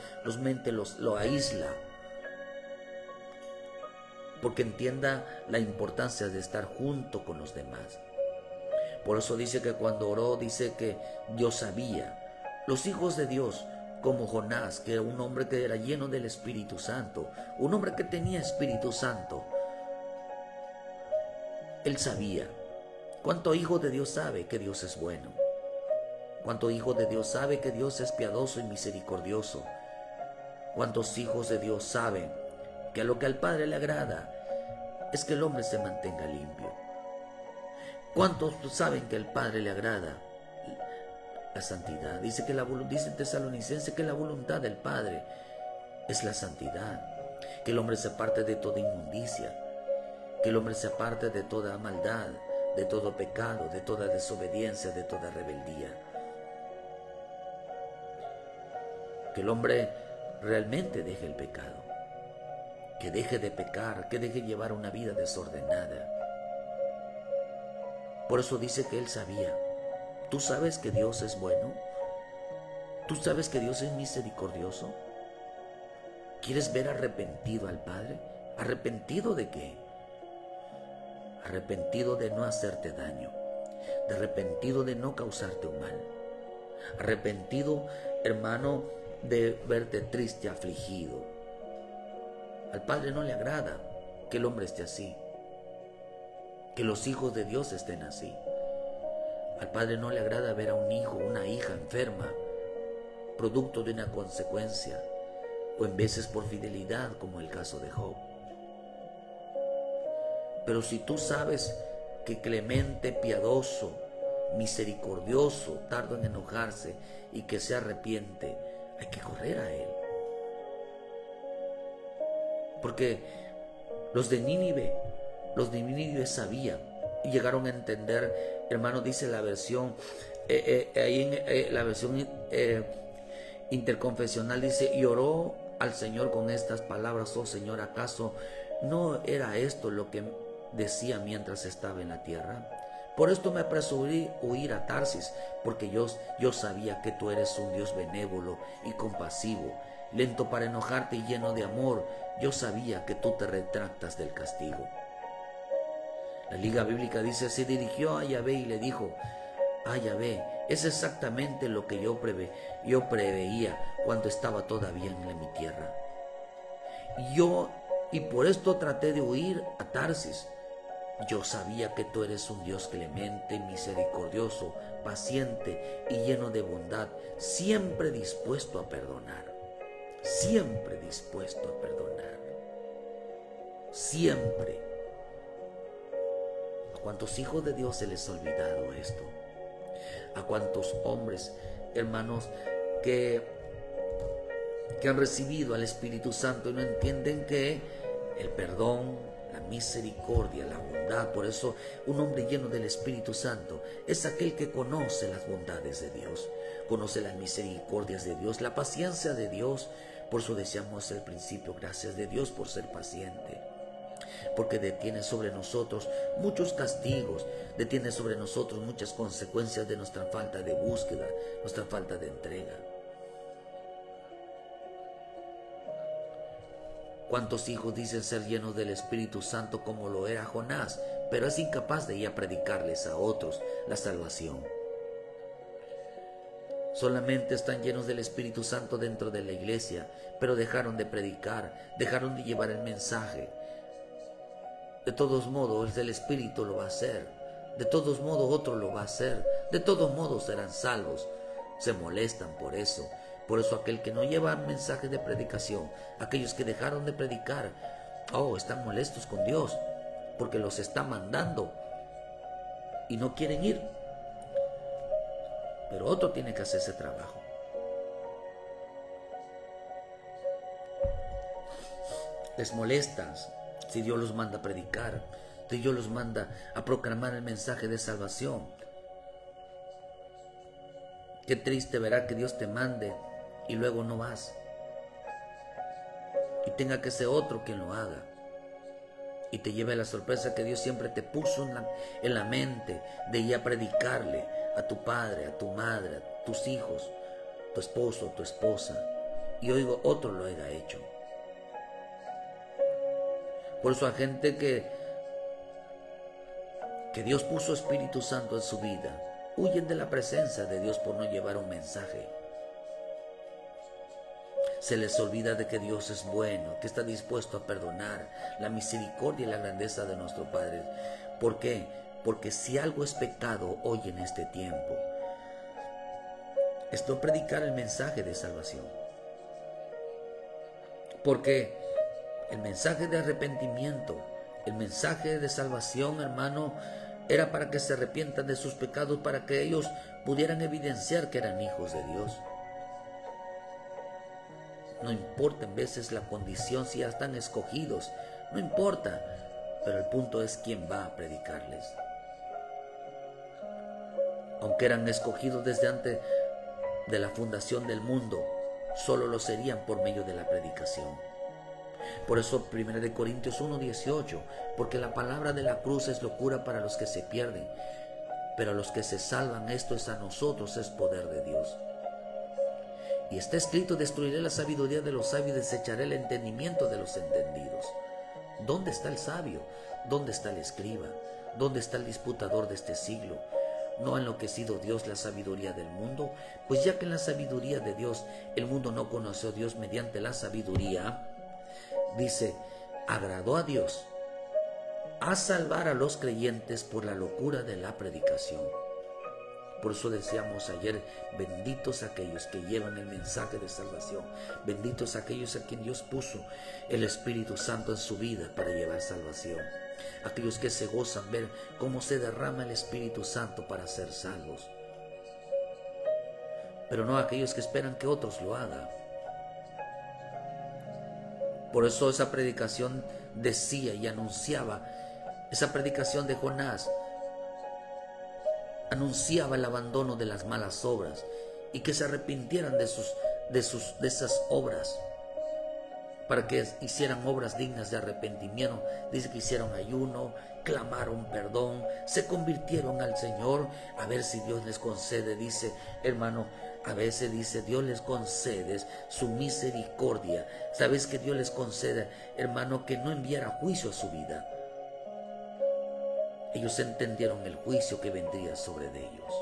lo aísla, porque entienda la importancia de estar junto con los demás. Por eso dice que cuando oró, dice que Dios sabía. Los hijos de Dios, como Jonás, que era un hombre que era lleno del Espíritu Santo, un hombre que tenía Espíritu Santo, él sabía. ¿Cuánto hijo de Dios sabe que Dios es bueno? ¿Cuánto hijo de Dios sabe que Dios es piadoso y misericordioso? ¿Cuántos hijos de Dios saben que a lo que al Padre le agrada es que el hombre se mantenga limpio? ¿Cuántos saben que al Padre le agrada la santidad? Dice en Tesalonicenses que la voluntad del Padre es la santidad, que el hombre se aparte de toda inmundicia, que el hombre se aparte de toda maldad, de todo pecado, de toda desobediencia, de toda rebeldía. Que el hombre realmente deje el pecado, que deje de pecar, que deje llevar una vida desordenada. Por eso dice que él sabía. ¿Tú sabes que Dios es bueno? ¿Tú sabes que Dios es misericordioso? ¿Quieres ver arrepentido al Padre? ¿Arrepentido de qué? Arrepentido de no hacerte daño, arrepentido de no causarte un mal, arrepentido, hermano, de verte triste, afligido. Al Padre no le agrada que el hombre esté así, que los hijos de Dios estén así. Al Padre no le agrada ver a un hijo, una hija enferma, producto de una consecuencia, o en veces por fidelidad, como el caso de Job. Pero si tú sabes que clemente, piadoso, misericordioso, tardo en enojarse y que se arrepiente, hay que correr a él. Porque los de Nínive sabían y llegaron a entender, hermano, dice la versión, ahí en la versión interconfesional dice, y oró al Señor con estas palabras: oh Señor, ¿acaso no era esto lo que decía mientras estaba en la tierra? Por esto me apresuré a huir a Tarsis, porque yo sabía que tú eres un Dios benévolo y compasivo, lento para enojarte y lleno de amor. Yo sabía que tú te retractas del castigo. La Liga Bíblica dice, se dirigió a Yahvé y le dijo: ah, Yahvé, es exactamente lo que yo preveía cuando estaba todavía en mi tierra. Y por esto traté de huir a Tarsis, Yo sabía que tú eres un Dios clemente, misericordioso, paciente y lleno de bondad, siempre dispuesto a perdonar, siempre dispuesto a perdonar, siempre. ¿A cuántos hijos de Dios se les ha olvidado esto? ¿A cuántos hombres, hermanos, que han recibido al Espíritu Santo y no entienden que el perdón, la misericordia, la bondad? Por eso un hombre lleno del Espíritu Santo es aquel que conoce las bondades de Dios, conoce las misericordias de Dios, la paciencia de Dios. Por eso decíamos al principio, gracias de Dios por ser paciente, porque detiene sobre nosotros muchos castigos, detiene sobre nosotros muchas consecuencias de nuestra falta de búsqueda, nuestra falta de entrega. ¿Cuántos hijos dicen ser llenos del Espíritu Santo como lo era Jonás, pero es incapaz de ir a predicarles a otros la salvación? Solamente están llenos del Espíritu Santo dentro de la iglesia, pero dejaron de predicar, dejaron de llevar el mensaje. De todos modos, el Espíritu lo va a hacer. De todos modos, otro lo va a hacer. De todos modos, serán salvos. Se molestan por eso. Por eso aquel que no lleva mensaje de predicación, aquellos que dejaron de predicar, están molestos con Dios, porque los está mandando y no quieren ir. Pero otro tiene que hacer ese trabajo. Les molestas si Dios los manda a predicar, si Dios los manda a proclamar el mensaje de salvación. Qué triste verá que Dios te mande y luego no vas, y tenga que ser otro quien lo haga, y te lleve la sorpresa que Dios siempre te puso en la mente de ir a predicarle a tu padre, a tu madre, a tus hijos, tu esposo, tu esposa, y oigo otro lo haya hecho. Por eso hay gente que Dios puso Espíritu Santo en su vida, huyen de la presencia de Dios por no llevar un mensaje. Se les olvida de que Dios es bueno, que está dispuesto a perdonar, la misericordia y la grandeza de nuestro Padre. ¿Por qué? Porque si algo es pecado hoy en este tiempo, es no predicar el mensaje de salvación. Porque el mensaje de arrepentimiento, el mensaje de salvación, hermano, era para que se arrepientan de sus pecados, para que ellos pudieran evidenciar que eran hijos de Dios. No importa en veces la condición, si ya están escogidos, no importa, pero el punto es quién va a predicarles. Aunque eran escogidos desde antes de la fundación del mundo, solo lo serían por medio de la predicación. Por eso 1 Corintios 1:18, porque la palabra de la cruz es locura para los que se pierden, pero a los que se salvan, esto es a nosotros, es poder de Dios. Y está escrito: destruiré la sabiduría de los sabios y desecharé el entendimiento de los entendidos. ¿Dónde está el sabio? ¿Dónde está el escriba? ¿Dónde está el disputador de este siglo? ¿No ha enloquecido Dios la sabiduría del mundo? Pues ya que en la sabiduría de Dios el mundo no conoció a Dios mediante la sabiduría, dice, agradó a Dios a salvar a los creyentes por la locura de la predicación. Por eso decíamos ayer, benditos aquellos que llevan el mensaje de salvación, benditos aquellos a quien Dios puso el Espíritu Santo en su vida para llevar salvación, aquellos que se gozan ver cómo se derrama el Espíritu Santo para ser salvos, pero no aquellos que esperan que otros lo hagan. Por eso esa predicación decía y anunciaba, esa predicación de Jonás anunciaba el abandono de las malas obras y que se arrepintieran de esas obras, para que hicieran obras dignas de arrepentimiento. Dice que hicieron ayuno, clamaron perdón, se convirtieron al Señor, a ver si Dios les concede. Dice, hermano, a veces dice, Dios les concede su misericordia. ¿Sabes que Dios les concede, hermano, que no enviara juicio a su vida? Ellos entendieron el juicio que vendría sobre de ellos.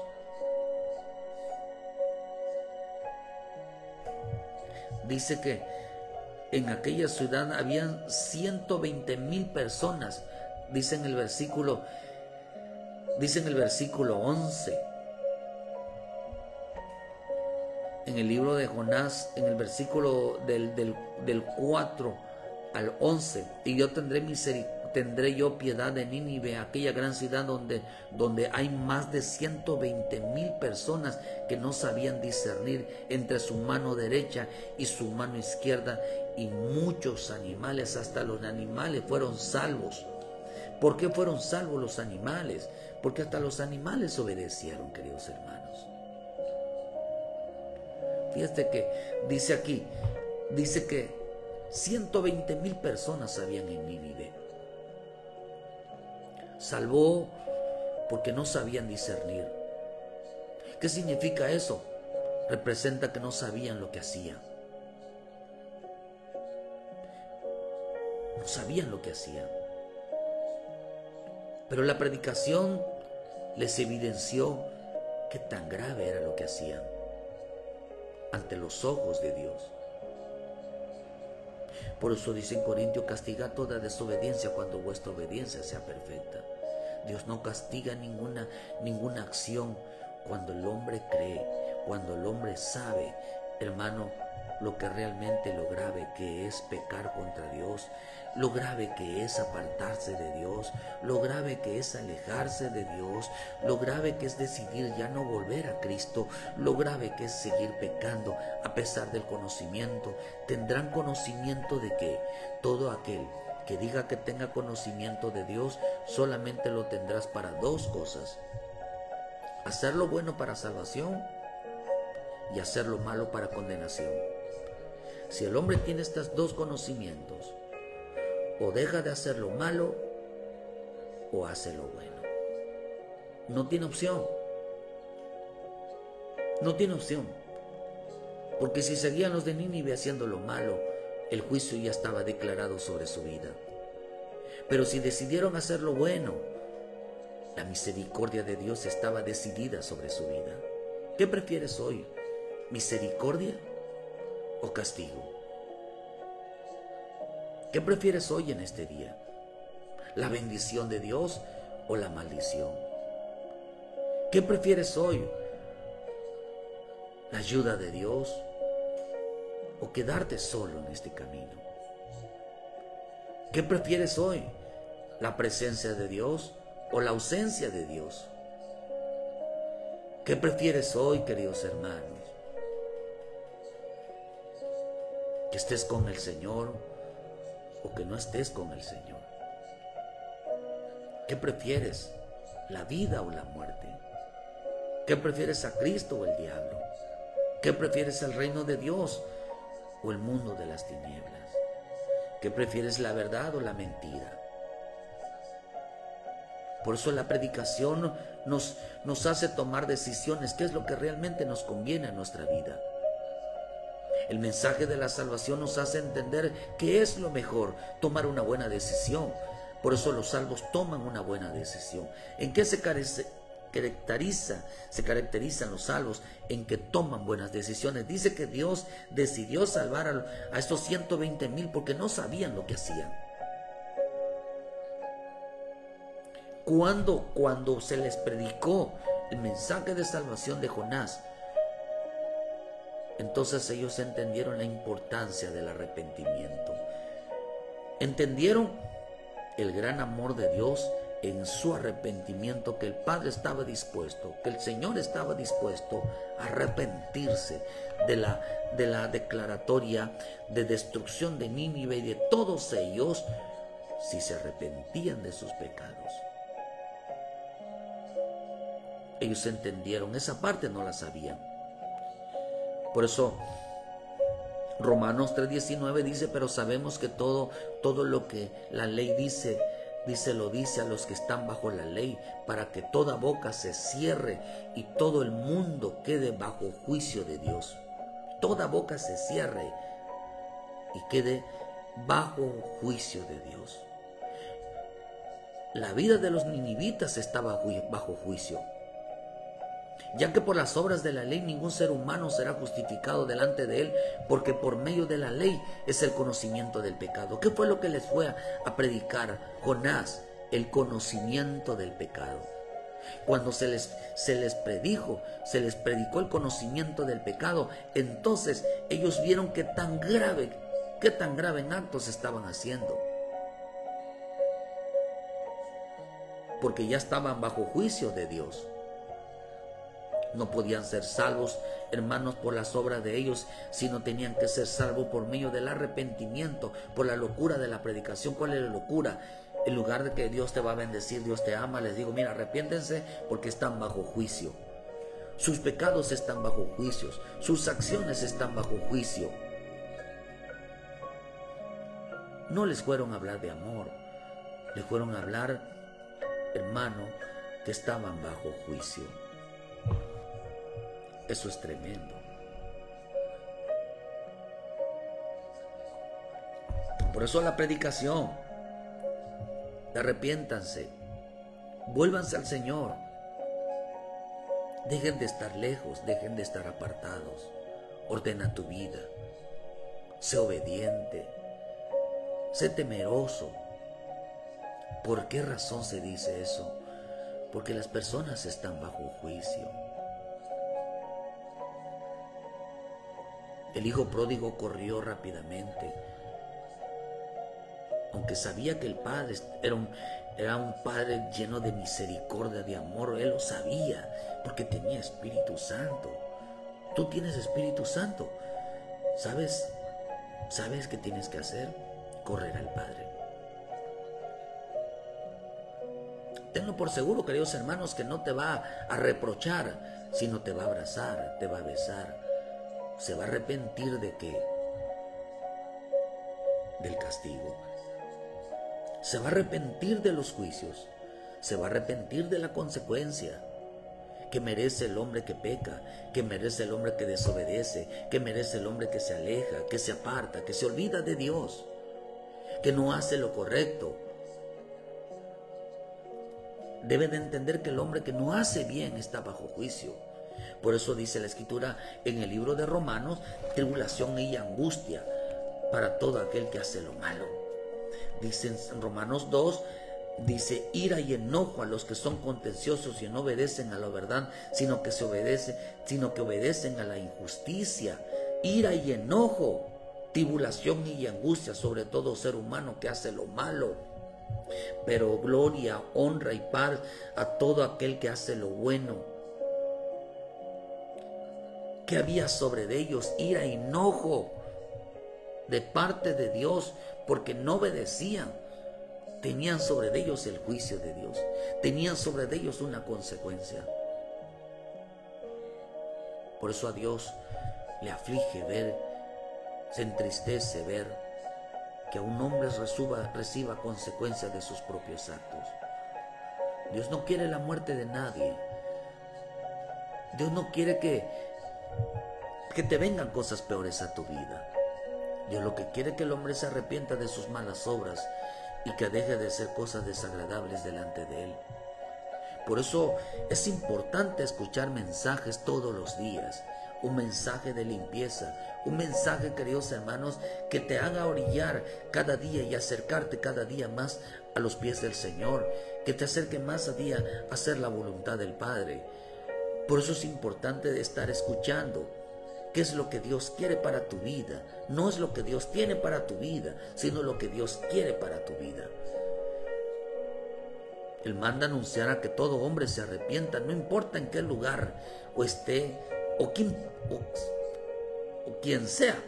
Dice que en aquella ciudad habían 120,000 personas dice en el versículo 11, en el libro de Jonás, en el versículo del 4 al 11, y yo tendré yo piedad de Nínive, aquella gran ciudad donde hay más de 120,000 personas que no sabían discernir entre su mano derecha y su mano izquierda, y muchos animales, hasta los animales fueron salvos. ¿Por qué fueron salvos los animales? Porque hasta los animales obedecieron, queridos hermanos. Fíjate que dice aquí, dice que 120,000 personas habían en Nínive. Salvó porque no sabían discernir. ¿Qué significa eso? Representa que no sabían lo que hacían. No sabían lo que hacían. Pero la predicación les evidenció qué tan grave era lo que hacían ante los ojos de Dios. Por eso dice en Corintios: castigad toda desobediencia cuando vuestra obediencia sea perfecta. Dios no castiga ninguna acción cuando el hombre cree, cuando el hombre sabe, hermano, lo que realmente lo grave que es pecar contra Dios, lo grave que es apartarse de Dios, lo grave que es alejarse de Dios, lo grave que es decidir ya no volver a Cristo, lo grave que es seguir pecando a pesar del conocimiento. Tendrán conocimiento de que todo aquel que diga que tenga conocimiento de Dios solamente lo tendrás para dos cosas: hacer lo bueno para salvación y hacer lo malo para condenación. Si el hombre tiene estos dos conocimientos, o deja de hacer lo malo o hace lo bueno. No tiene opción. No tiene opción. Porque si seguían los de Nínive haciendo lo malo, el juicio ya estaba declarado sobre su vida. Pero si decidieron hacer lo bueno, la misericordia de Dios estaba decidida sobre su vida. ¿Qué prefieres hoy? ¿Misericordia o castigo? ¿Qué prefieres hoy en este día? ¿La bendición de Dios o la maldición? ¿Qué prefieres hoy? ¿La ayuda de Dios o quedarte solo en este camino? ¿Qué prefieres hoy? ¿La presencia de Dios o la ausencia de Dios? ¿Qué prefieres hoy, queridos hermanos? ¿Que estés con el Señor o que no estés con el Señor? ¿Qué prefieres? ¿La vida o la muerte? ¿Qué prefieres, a Cristo o el diablo? ¿Qué prefieres, el reino de Dios o el mundo de las tinieblas? ¿Qué prefieres, la verdad o la mentira? Por eso la predicación nos hace tomar decisiones. ¿Qué es lo que realmente nos conviene a nuestra vida? El mensaje de la salvación nos hace entender qué es lo mejor, tomar una buena decisión. Por eso los salvos toman una buena decisión. ¿En qué se caracterizan los salvos? En que toman buenas decisiones. Dice que Dios decidió salvar a estos 120,000 porque no sabían lo que hacían. Cuando se les predicó el mensaje de salvación de Jonás, entonces ellos entendieron la importancia del arrepentimiento. Entendieron el gran amor de Dios en su arrepentimiento, que el Padre estaba dispuesto, que el Señor estaba dispuesto a arrepentirse de la declaratoria de destrucción de Nínive y de todos ellos, si se arrepentían de sus pecados. Ellos entendieron, esa parte no la sabían. Por eso Romanos 3:19 dice: pero sabemos que todo lo que la ley lo dice a los que están bajo la ley, para que toda boca se cierre y todo el mundo quede bajo juicio de Dios. Toda boca se cierre y quede bajo juicio de Dios. La vida de los ninivitas estaba bajo juicio, ya que por las obras de la ley ningún ser humano será justificado delante de él, porque por medio de la ley es el conocimiento del pecado. ¿Qué fue lo que les fue a predicar Jonás? el conocimiento del pecado. Cuando se les predicó el conocimiento del pecado, entonces ellos vieron qué tan grave en actos estaban haciendo. Porque ya estaban bajo juicio de Dios. No podían ser salvos, hermanos, por las obras de ellos, sino tenían que ser salvos por medio del arrepentimiento, por la locura de la predicación. ¿Cuál es la locura? En lugar de que Dios te va a bendecir, Dios te ama, les digo, mira, arrepiéntense porque están bajo juicio. Sus pecados están bajo juicios, sus acciones están bajo juicio. No les fueron a hablar de amor, les fueron a hablar, hermano, que estaban bajo juicio. Eso es tremendo. Por eso la predicación, arrepiéntanse, vuélvanse al Señor, dejen de estar lejos, dejen de estar apartados, ordena tu vida, sé obediente, sé temeroso. ¿Por qué razón se dice eso? Porque las personas están bajo juicio. El hijo pródigo corrió rápidamente, aunque sabía que el padre era un padre lleno de misericordia, de amor. Él lo sabía porque tenía Espíritu Santo. Tú tienes Espíritu Santo. ¿Sabes qué tienes que hacer? Correr al Padre. Tenlo por seguro, queridos hermanos, que no te va a reprochar, sino te va a abrazar, te va a besar. Se va a arrepentir de qué? Del castigo. Se va a arrepentir de los juicios. Se va a arrepentir de la consecuencia que merece el hombre que peca, que merece el hombre que desobedece, que merece el hombre que se aleja, que se aparta, que se olvida de Dios, que no hace lo correcto. Debe de entender que el hombre que no hace bien está bajo juicio. Por eso dice la Escritura en el libro de Romanos, tribulación y angustia para todo aquel que hace lo malo. Dice en Romanos 2, dice ira y enojo a los que son contenciosos y no obedecen a la verdad, sino que obedecen a la injusticia. Ira y enojo, tribulación y angustia sobre todo ser humano que hace lo malo. Pero gloria, honra y paz a todo aquel que hace lo bueno. Que había sobre de ellos ira y enojo de parte de Dios porque no obedecían. Tenían sobre de ellos el juicio de Dios. Tenían sobre de ellos una consecuencia. Por eso a Dios le aflige ver, se entristece ver que a un hombre reciba consecuencias de sus propios actos. Dios no quiere la muerte de nadie. Dios no quiere que te vengan cosas peores a tu vida. Dios lo que quiere es que el hombre se arrepienta de sus malas obras y que deje de hacer cosas desagradables delante de Él. Por eso es importante escuchar mensajes todos los días. Un mensaje de limpieza, un mensaje, queridos hermanos, que te haga orillar cada día y acercarte cada día más a los pies del Señor, que te acerque más a día a hacer la voluntad del Padre. Por eso es importante estar escuchando qué es lo que Dios quiere para tu vida. No es lo que Dios tiene para tu vida, sino lo que Dios quiere para tu vida. Él manda anunciar a que todo hombre se arrepienta, no importa en qué lugar o esté o quien sea.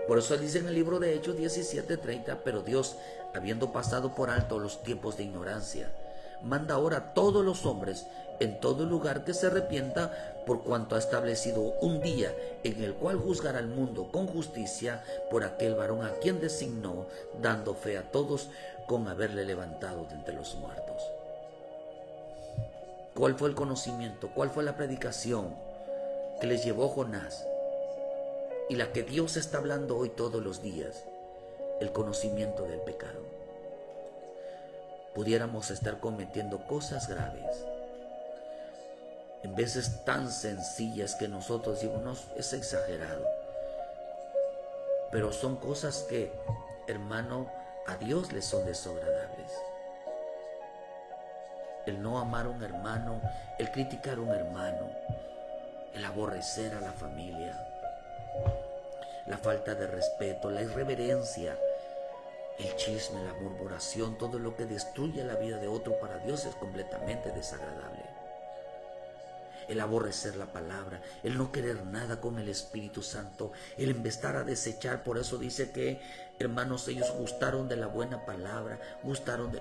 Por eso dice en el libro de Hechos 17:30, pero Dios, habiendo pasado por alto los tiempos de ignorancia, manda ahora a todos los hombres en todo lugar que se arrepienta, por cuanto ha establecido un día en el cual juzgará al mundo con justicia por aquel varón a quien designó, dando fe a todos con haberle levantado de entre los muertos. ¿Cuál fue el conocimiento? ¿Cuál fue la predicación que les llevó Jonás? Y la que Dios está hablando hoy todos los días, el conocimiento del pecado. Pudiéramos estar cometiendo cosas graves, en veces tan sencillas que nosotros decimos, no, es exagerado. Pero son cosas que, hermano, a Dios les son desagradables. el no amar a un hermano, el criticar a un hermano, el aborrecer a la familia, la falta de respeto, la irreverencia, el chisme, la murmuración, todo lo que destruye la vida de otro para Dios es completamente desagradable. El aborrecer la palabra, el no querer nada con el Espíritu Santo, el empezar a desechar. Por eso dice que, hermanos, ellos gustaron de la buena palabra,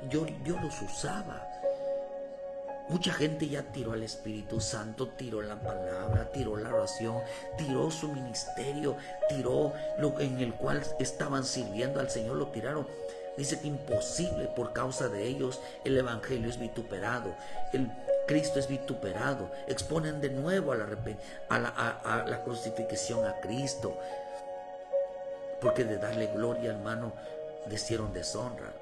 yo los usaba. Mucha gente ya tiró al Espíritu Santo, tiró la palabra, tiró la oración, tiró su ministerio, tiró lo en el cual estaban sirviendo al Señor, lo tiraron. Dice que imposible, por causa de ellos el Evangelio es vituperado, el Cristo es vituperado. Exponen de nuevo a la crucifixión a Cristo, porque de darle gloria, hermano, le hicieron deshonra.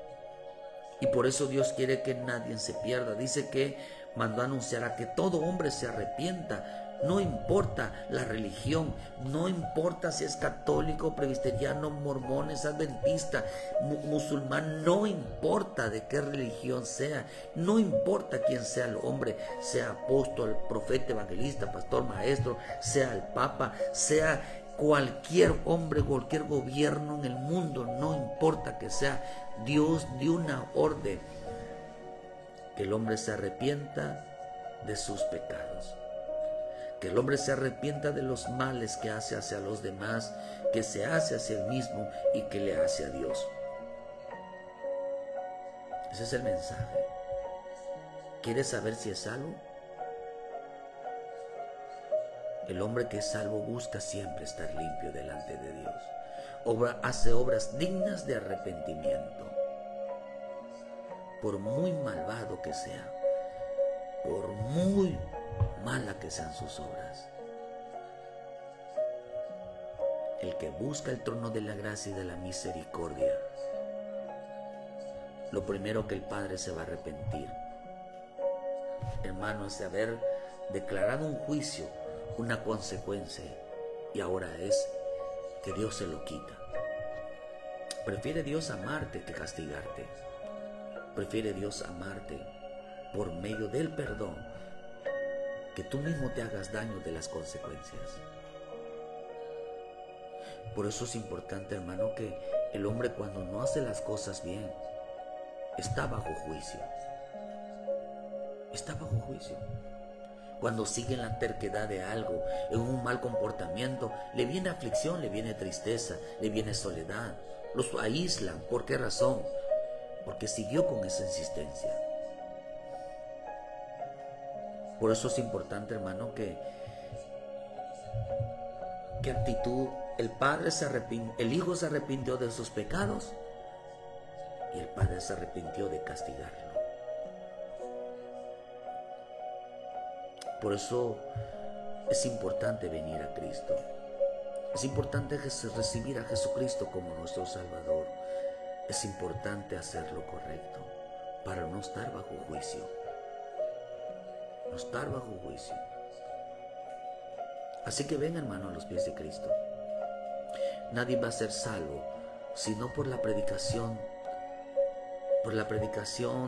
Y por eso Dios quiere que nadie se pierda. Dice que mandó a anunciar a que todo hombre se arrepienta. No importa la religión, no importa si es católico, presbiteriano, mormones, adventista, musulmán, no importa de qué religión sea, no importa quién sea el hombre, sea apóstol, profeta, evangelista, pastor, maestro, sea el papa, sea cualquier hombre, cualquier gobierno en el mundo, no importa que sea. Dios dio una orden, que el hombre se arrepienta de sus pecados, que el hombre se arrepienta de los males que hace hacia los demás, que se hace hacia él mismo y que le hace a Dios. Ese es el mensaje. ¿Quieres saber si es salvo? El hombre que es salvo busca siempre estar limpio delante de Dios. Hace obras dignas de arrepentimiento. Por muy malvado que sea, por muy mala que sean sus obras, el que busca el trono de la gracia y de la misericordia, lo primero que el Padre se va a arrepentir, hermano, es de haber declarado un juicio, una consecuencia, y ahora es que Dios se lo quita. Prefiere Dios amarte que castigarte. Prefiere Dios amarte por medio del perdón, que tú mismo te hagas daño de las consecuencias. Por eso es importante, hermano, que el hombre, cuando no hace las cosas bien, está bajo juicio. Está bajo juicio. Cuando sigue en la terquedad de algo, en un mal comportamiento, le viene aflicción, le viene tristeza, le viene soledad. Los aíslan. ¿Por qué razón? Porque siguió con esa insistencia. Por eso es importante, hermano, que actitud. El Hijo se arrepintió de sus pecados y el Padre se arrepintió de castigarlo. Por eso es importante venir a Cristo. Es importante recibir a Jesucristo como nuestro Salvador. Es importante hacer lo correcto para no estar bajo juicio. No estar bajo juicio. Así que ven, hermano, a los pies de Cristo. Nadie va a ser salvo sino por la predicación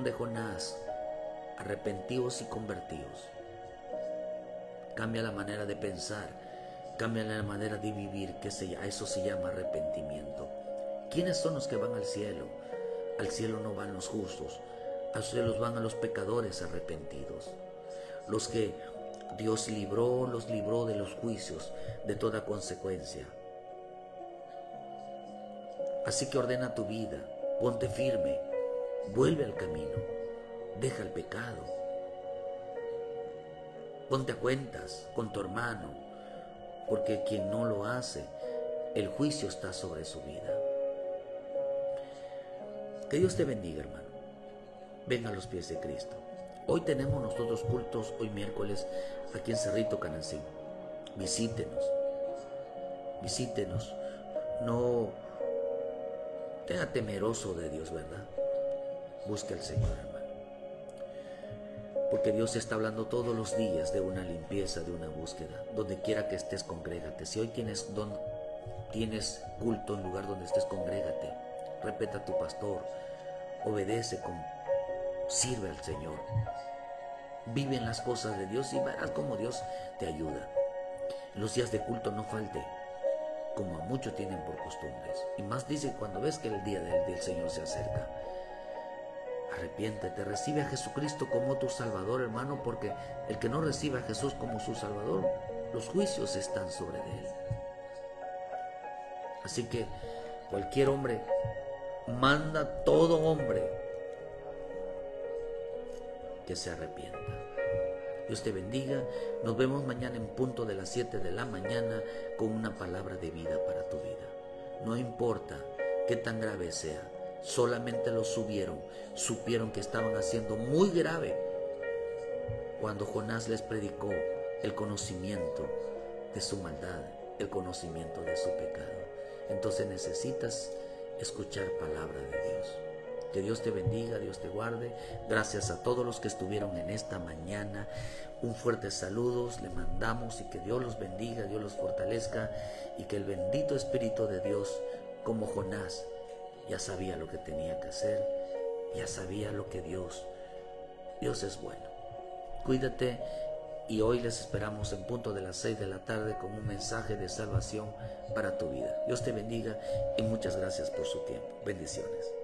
de Jonás. Arrepentidos y convertidos. Cambia la manera de pensar, cambia la manera de vivir, a eso se llama arrepentimiento. ¿Quiénes son los que van al cielo? Al cielo no van los justos, al cielo van a los pecadores arrepentidos. Los que Dios los libró de los juicios, de toda consecuencia. Así que ordena tu vida, ponte firme, vuelve al camino, deja el pecado. Ponte a cuentas con tu hermano, porque quien no lo hace, el juicio está sobre su vida. Que Dios te bendiga, hermano. Ven a los pies de Cristo. Hoy tenemos nosotros cultos, hoy miércoles, aquí en Cerrito, Canancí. Visítenos. No tenga temeroso de Dios, ¿verdad? Busque al Señor, hermano. Porque Dios está hablando todos los días de una limpieza, de una búsqueda. Donde quiera que estés, congrégate. Si hoy tienes culto en lugar donde estés, congrégate. Respeta a tu pastor. Obedece, sirve al Señor. Vive en las cosas de Dios y verás cómo Dios te ayuda. En los días de culto no falte, como a muchos tienen por costumbres. Y más dice cuando ves que el día del Señor se acerca. Arrepiéntete, recibe a Jesucristo como tu Salvador, hermano, porque el que no recibe a Jesús como su Salvador, los juicios están sobre él. Así que cualquier hombre, manda todo hombre que se arrepienta. Dios te bendiga. Nos vemos mañana en punto de las 7 de la mañana con una palabra de vida para tu vida. No importa qué tan grave sea, solamente lo supieron que estaban haciendo muy grave cuando Jonás les predicó el conocimiento de su maldad, el conocimiento de su pecado. Entonces necesitas escuchar palabra de Dios. Que Dios te bendiga, Dios te guarde. Gracias a todos los que estuvieron en esta mañana. Un fuerte saludo le mandamos y que Dios los bendiga, Dios los fortalezca y que el bendito Espíritu de Dios, como Jonás, ya sabía lo que tenía que hacer, ya sabía lo que Dios es bueno. Cuídate y hoy les esperamos en punto de las 6 de la tarde con un mensaje de salvación para tu vida. Dios te bendiga y muchas gracias por su tiempo. Bendiciones.